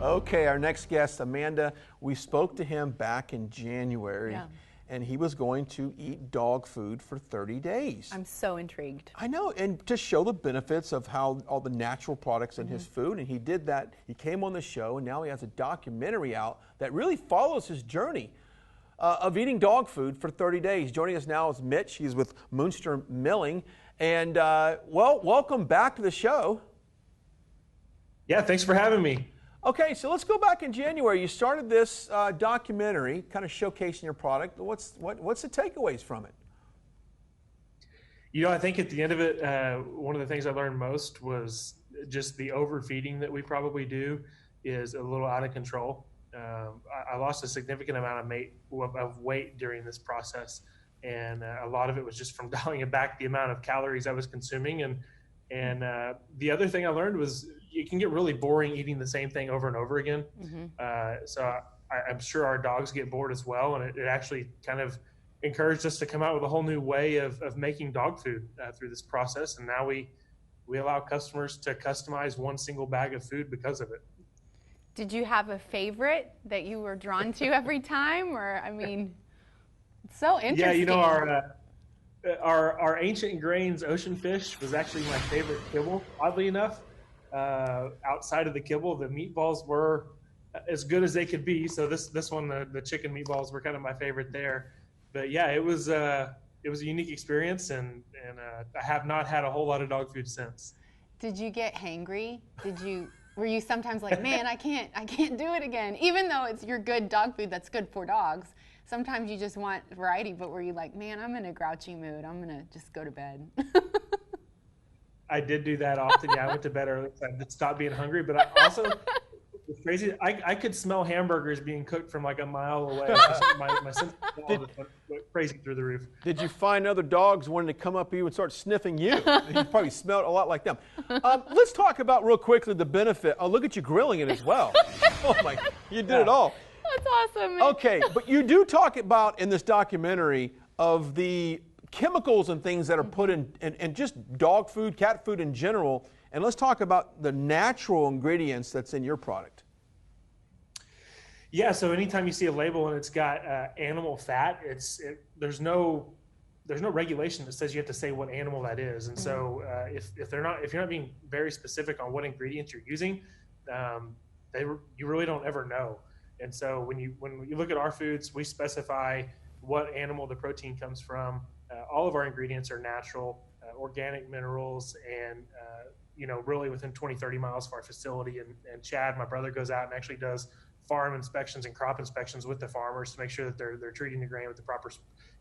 Okay, our next guest, Amanda, we spoke to him back in January, and he was going to eat dog food for 30 days. I'm so intrigued. I know, and to show the benefits of how all the natural products in his food, and he did that. He came on the show, and now he has a documentary out that really follows his journey of eating dog food for 30 days. Joining us now is Mitch. He's with Muenster Milling, and well, welcome back to the show. Yeah, thanks for having me. Okay, so let's go back in January. You started this documentary, kind of showcasing your product. What's the takeaways from it? You know, I think at the end of it, one of the things I learned most was just the overfeeding that we probably do is a little out of control. I lost a significant amount of weight during this process, and a lot of it was just from dialing back the amount of calories I was consuming. And the other thing I learned was you can get really boring eating the same thing over and over again. So I'm sure our dogs get bored as well. And it actually kind of encouraged us to come out with a whole new way of making dog food through this process. And now we allow customers to customize one single bag of food because of it. Did you have a favorite that you were drawn to every time? Or, I mean, it's so interesting. Yeah, you know, our Ancient Grains ocean fish was actually my favorite kibble, oddly enough. Outside of the kibble, the meatballs were as good as they could be. So this one, the chicken meatballs were kind of my favorite there. But yeah, it was a unique experience, and I have not had a whole lot of dog food since. Did you get hangry? Were you sometimes like, man, I can't do it again, even though it's your good dog food that's good for dogs? Sometimes you just want variety, but were you like, man, I'm in a grouchy mood, I'm gonna just go to bed? I did do that often. Yeah, I went to bed early. So I stopped being hungry, but I also, it's crazy. I could smell hamburgers being cooked from like a mile away. My sense of smell went crazy through the roof. Did you find other dogs wanting to come up to you and start sniffing you? You probably smelled a lot like them. Let's talk about real quickly the benefit. Oh, look at you grilling it as well. Oh my, you did it all. That's awesome. Okay, but you do talk about in this documentary of the chemicals and things that are put in just dog food, cat food in general. And let's talk about the natural ingredients that's in your product. Yeah, so anytime you see a label and it's got animal fat, there's no regulation that says you have to say what animal that is. And so if you're not being very specific on what ingredients you're using, you really don't ever know. And so when you look at our foods, we specify what animal the protein comes from. All of our ingredients are natural, organic minerals, and really within 20-30 miles of our facility. And Chad, my brother, goes out and actually does farm inspections and crop inspections with the farmers to make sure that they're treating the grain with the proper,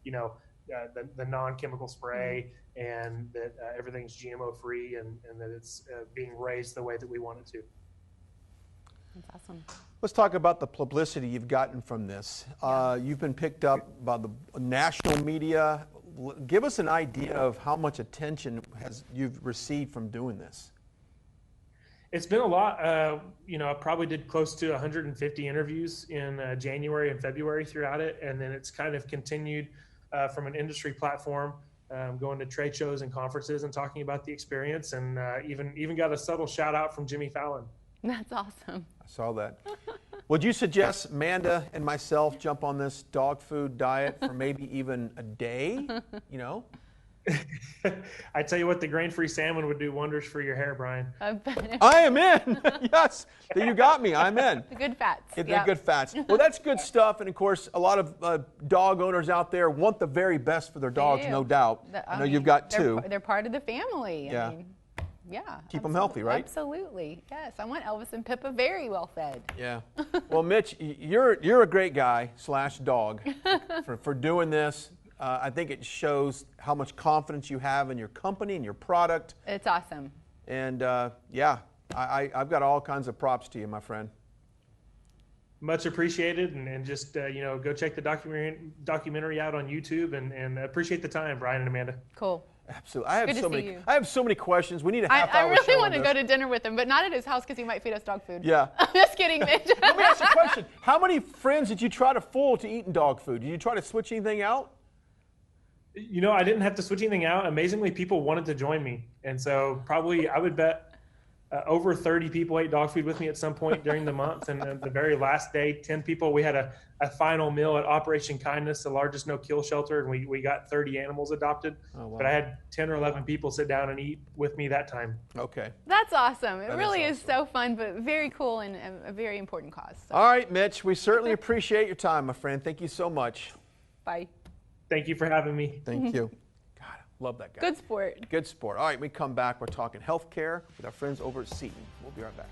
the non-chemical spray, and that everything's GMO free, and that it's being raised the way that we want it to. That's awesome. Let's talk about the publicity you've gotten from this. You've been picked up by the national media. Give us an idea of how much attention you've received from doing this. It's been a lot. I probably did close to 150 interviews in January and February throughout it, and then it's kind of continued from an industry platform, going to trade shows and conferences and talking about the experience, and even got a subtle shout out from Jimmy Fallon. That's awesome. I saw that. Would you suggest Amanda and myself jump on this dog food diet for maybe even a day? I tell you what, the grain-free salmon would do wonders for your hair, Brian. I am in. Yes, you got me. I'm in. The good fats. The good fats. Well, that's good stuff. And of course, a lot of dog owners out there want the very best for their dogs, no doubt. I know you've got two. They're part of the family. Yeah. Yeah. Keep them healthy, right? Absolutely. Yes. I want Elvis and Pippa very well fed. Yeah. Well, Mitch, you're a great guy / dog for doing this. I think it shows how much confidence you have in your company and your product. It's awesome. And I've got all kinds of props to you, my friend. Much appreciated, and just go check the documentary out on YouTube, and appreciate the time, Brian and Amanda. Cool. Absolutely. I have so many questions. We need a half hour I really show want to on go this. to dinner with him, but not at his house because he might feed us dog food. Yeah. I'm just kidding, Mitch. Let me ask you a question. How many friends did you try to fool to eating dog food? Did you try to switch anything out? I didn't have to switch anything out. Amazingly, people wanted to join me. And so probably I would bet over 30 people ate dog food with me at some point during the month. And the very last day, 10 people, we had a final meal at Operation Kindness, the largest no-kill shelter, and we got 30 animals adopted. Oh, wow. But I had 10 or 11 people sit down and eat with me that time. Okay. That's awesome. It That really is is so fun, but very cool and a very important cause. So. All right, Mitch, we certainly appreciate your time, my friend. Thank you so much. Bye. Thank you for having me. Thank you. God, love that guy. Good sport. Good sport. All right, we come back. We're talking healthcare with our friends over at Seton. We'll be right back.